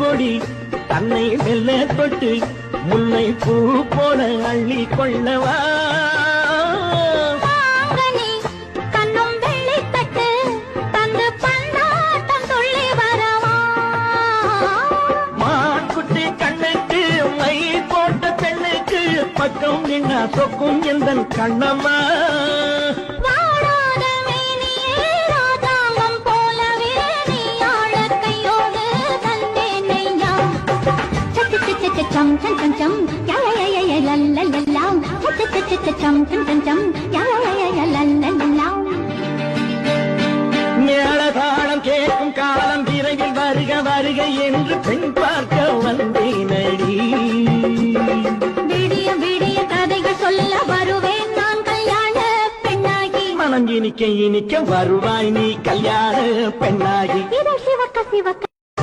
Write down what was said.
கொடி தன்னை மெல்ல தொட்டு முல்லை பூ போல அள்ளி கொள்ளவா பக்கம் என்ன சொக்கும் எந்த Kannamma chum chum chum chum ya ya ya ya la la la la chum chum chum chum ya ya ya ya la la la la மேளதாளம் கேட்கும் காலம் விரைவில் வருக வருக என்று பெண் பார்க்க வந்தேனடி விடிய விடிய கதைகள் சொல்ல வருவேன் நான் கல்யாண பெண்ணாகி மனம் இனிக்க இனிக்க வருவாய் நீ கல்யாண பெண்ணாகி சிவக்க சிவக்க